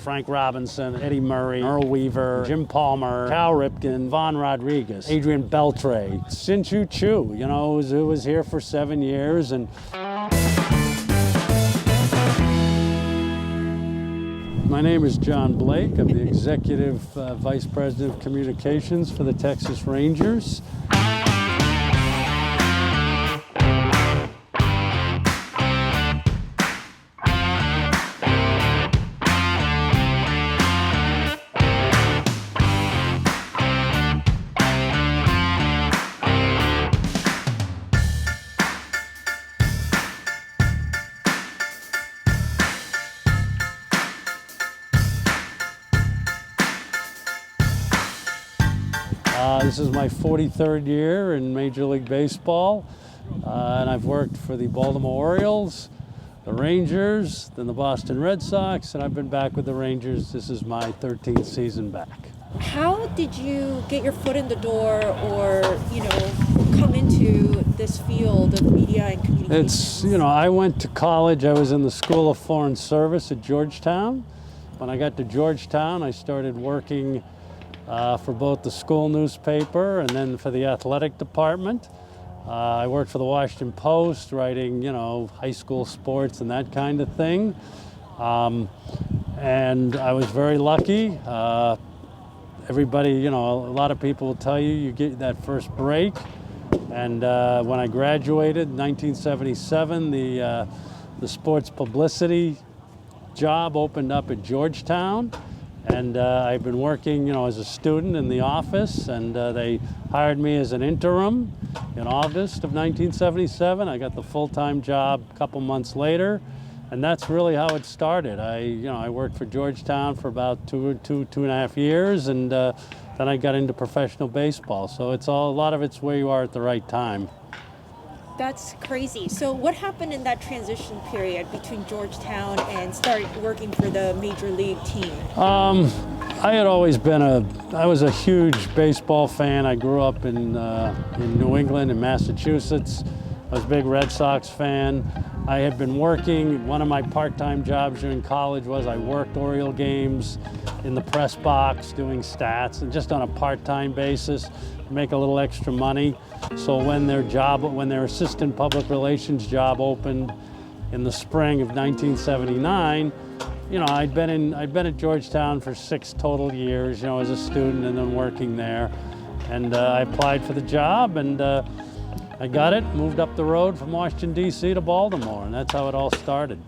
Frank Robinson, Eddie Murray, Earl Weaver, Jim Palmer, Cal Ripken, Von Rodriguez, Adrian Beltre, Sin-Chu Chu, you know, who was here for 7 years. And my name is John Blake. I'm the Executive Vice President of Communications for the Texas Rangers. This is my 43rd year in Major League Baseball, and I've worked for the Baltimore Orioles, the Rangers, then the Boston Red Sox, and I've been back with the Rangers. This is my 13th season back. How did you get your foot in the door or, you know, come into this field of media and communications? I went to college. I was in the School of Foreign Service at Georgetown. When I got to Georgetown, I started working for both the school newspaper and then for the athletic department. I worked for the Washington Post, writing, high school sports and that kind of thing. And I was very lucky. Everybody, a lot of people will tell you, you get that first break. And when I graduated in 1977, the sports publicity job opened up at Georgetown. And I've been working, as a student in the office, and they hired me as an interim in August of 1977. I got the full-time job a couple months later, and that's really how it started. I worked for Georgetown for about two and a half years, and then I got into professional baseball. So a lot of it's where you are at the right time. That's crazy. So what happened in that transition period between Georgetown and starting working for the major league team? I had always been I was a huge baseball fan. I grew up in New England and Massachusetts. I was a big Red Sox fan. I had been working, one of my part-time jobs during college was I worked Oriole games in the press box doing stats and just on a part-time basis, make a little extra money. So when their assistant public relations job opened in the spring of 1979, I'd been at Georgetown for 6 total years, as a student and then working there. And I applied for the job and I got it, moved up the road from Washington, D.C. to Baltimore, and that's how it all started.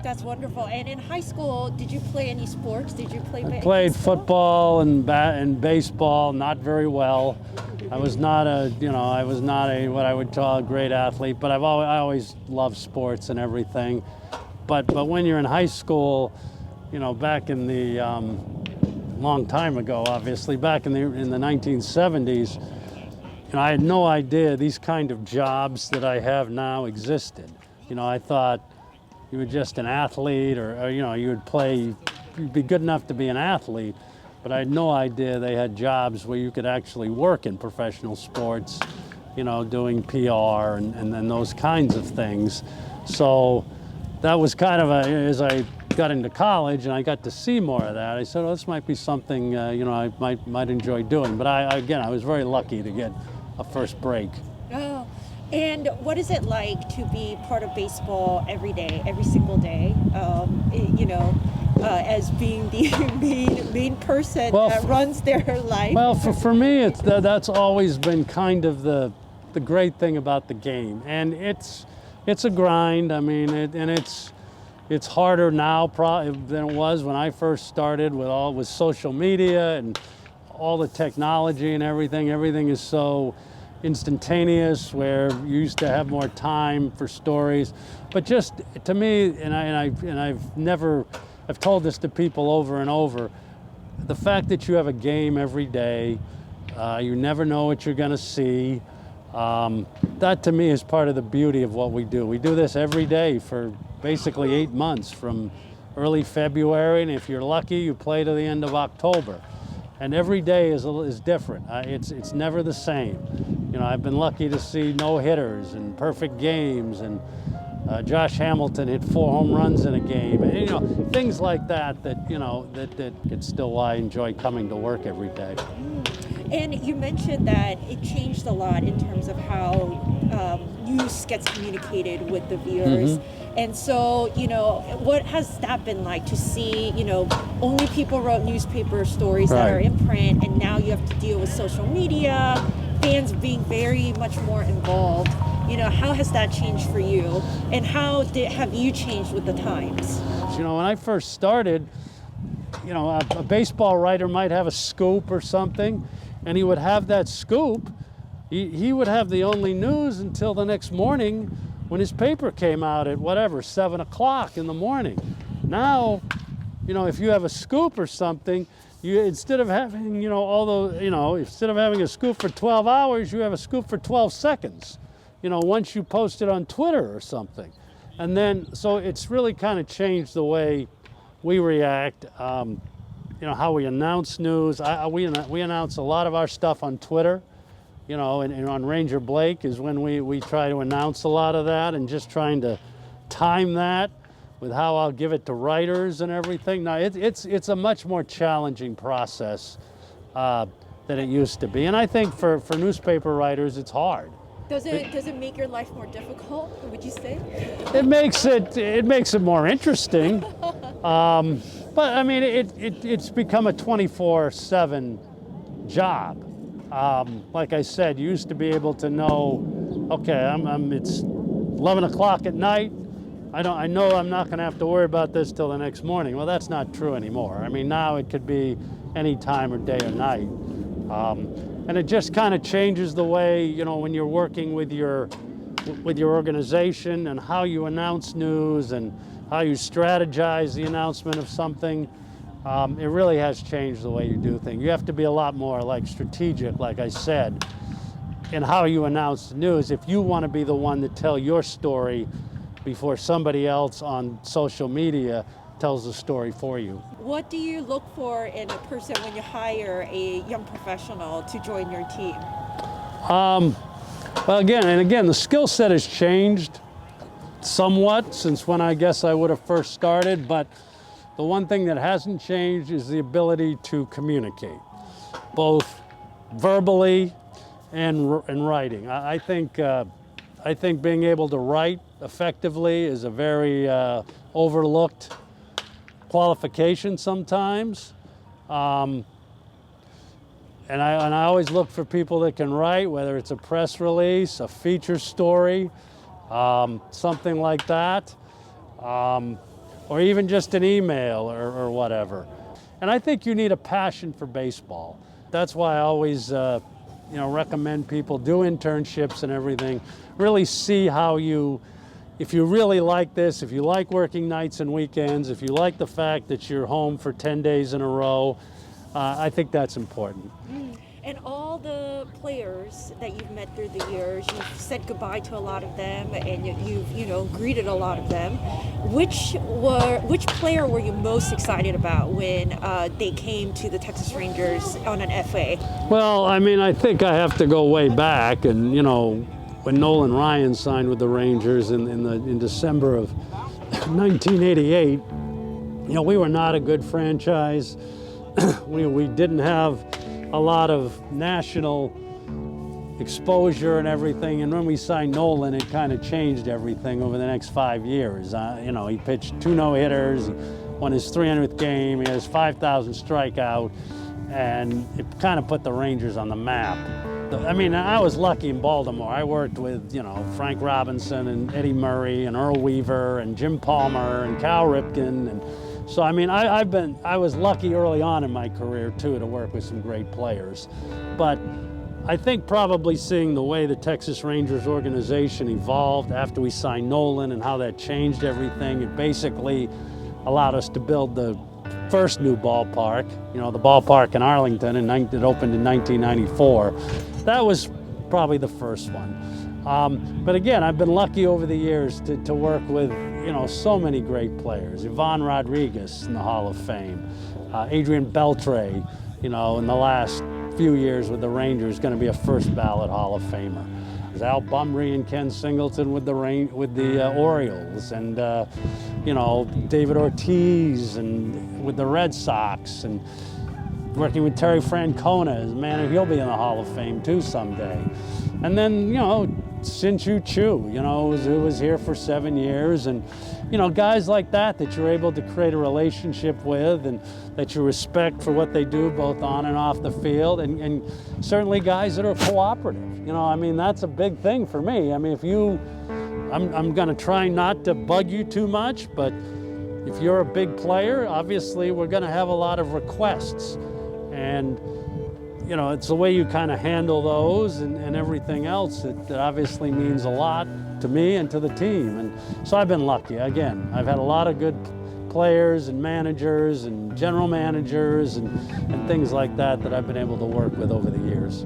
That's wonderful. And in high school, did you play any sports? Did you play baseball? I played football and baseball, not very well. I was not a what I would call a great athlete, but I always loved sports and everything. But when you're in high school, back in the long time ago, obviously, back in the 1970s, I had no idea these kind of jobs that I have now existed. I thought you were just an athlete or you'd be good enough to be an athlete, but I had no idea they had jobs where you could actually work in professional sports, doing PR and then those kinds of things. So that was kind of as I got into college and I got to see more of that, I said, well, this might be something, I might enjoy doing. But I was very lucky to get a first break. Oh, and what is it like to be part of baseball every day, every single day? As being the main person that runs their life. Well, for me, that's always been kind of the great thing about the game, and it's a grind. I mean, it's harder now than it was when I first started with social media and all the technology and everything. Everything is so instantaneous, where you used to have more time for stories. But just to me, I've told this to people over and over, the fact that you have a game every day, you never know what you're going to see. That to me is part of the beauty of what we do. We do this every day for basically 8 months, from early February, and if you're lucky, you play to the end of October. And every day is different. It's never the same. I've been lucky to see no-hitters and perfect games and Josh Hamilton hit 4 home runs in a game, and, you know, things like that you know, that it's still why I enjoy coming to work every day. And you mentioned that it changed a lot in terms of how news gets communicated with the viewers. And so, you know, what has that been like to see, you know, only people wrote newspaper stories that are in print, and now you have to deal with social media, fans being very much more involved. You know, how has that changed for you, and how have you changed with the times? You know, when I first started, you know, a baseball writer might have a scoop or something, and he would have that scoop. He would have the only news until the next morning when his paper came out at whatever, 7 o'clock in the morning. Now, you know, if you have a scoop or something, you, instead of having, you know, instead of having a scoop for 12 hours, you have a scoop for 12 seconds. You know, once you post it on Twitter or something. And then, so it's really kind of changed the way we react, you know, how we announce news. We announce a lot of our stuff on Twitter, you know, and on Ranger Blake is when we try to announce a lot of that, and just trying to time that with how I'll give it to writers and everything. Now, it's a much more challenging process than it used to be. And I think for newspaper writers, it's hard. Does it make your life more difficult, would you say? It makes it more interesting, but I mean it's become a 24/7 job. Like I said, you used to be able to know, okay, it's 11 o'clock at night. I know I'm not going to have to worry about this till the next morning. Well, that's not true anymore. I mean, now it could be any time or day or night. And it just kind of changes the way, you know, when you're working with your organization, and how you announce news and how you strategize the announcement of something. It really has changed the way you do things. You have to be a lot more like strategic, like I said, in how you announce the news if you want to be the one to tell your story before somebody else on social media tells the story for you. What do you look for in a person when you hire a young professional to join your team? Well, again, the skill set has changed somewhat since when I guess I would have first started, but the one thing that hasn't changed is the ability to communicate, both verbally and writing. I think being able to write effectively is a very overlooked qualification sometimes, and I always look for people that can write, whether it's a press release, a feature story, something like that, or even just an email or whatever. And I think you need a passion for baseball. That's why I always recommend people do internships and everything. Really see how if you really like this, if you like working nights and weekends, if you like the fact that you're home for 10 days in a row, I think that's important. And all the players that you've met through the years, you've said goodbye to a lot of them, and you've greeted a lot of them. Which player were you most excited about when they came to the Texas Rangers on an FA? Well, I mean, I think I have to go way back, and when Nolan Ryan signed with the Rangers in December of 1988, we were not a good franchise. We didn't have a lot of national exposure and everything, and when we signed Nolan, it kind of changed everything over the next 5 years. He pitched 2 no-hitters, he won his 300th game, he had his 5,000 strikeout, and it kind of put the Rangers on the map. I mean, I was lucky in Baltimore. I worked with, Frank Robinson and Eddie Murray and Earl Weaver and Jim Palmer and Cal Ripken, and so, I mean, I was lucky early on in my career, too, to work with some great players. But I think probably seeing the way the Texas Rangers organization evolved after we signed Nolan and how that changed everything, it basically allowed us to build the first new ballpark, the ballpark in Arlington, and it opened in 1994. That was probably the first one. But again, I've been lucky over the years to work with so many great players. Ivan Rodriguez in the Hall of Fame, Adrian Beltre, in the last few years with the Rangers, going to be a first ballot Hall of Famer. Al Bumry and Ken Singleton with the Orioles, and you know, David Ortiz and with the Red Sox, and working with Terry Francona, man, he'll be in the Hall of Fame too someday. And then, you know, Sin-Chu Chu, you know, who was here for 7 years, and you know, guys like that you're able to create a relationship with and that you respect for what they do both on and off the field, and certainly guys that are cooperative. You know, I mean, that's a big thing for me. I mean, I'm going to try not to bug you too much, but if you're a big player, obviously we're going to have a lot of requests, and you know, it's the way you kind of handle those and everything else that obviously means a lot to me and to the team. And so I've been lucky. Again, I've had a lot of good players and managers and general managers and things like that I've been able to work with over the years.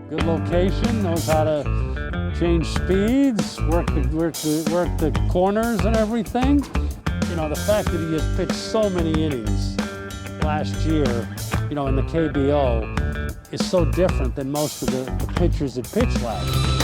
Good location, knows how to change speeds, work the corners and everything. You know, the fact that he has pitched so many innings last year, you know, in the KBO is so different than most of the pitchers that pitched last year.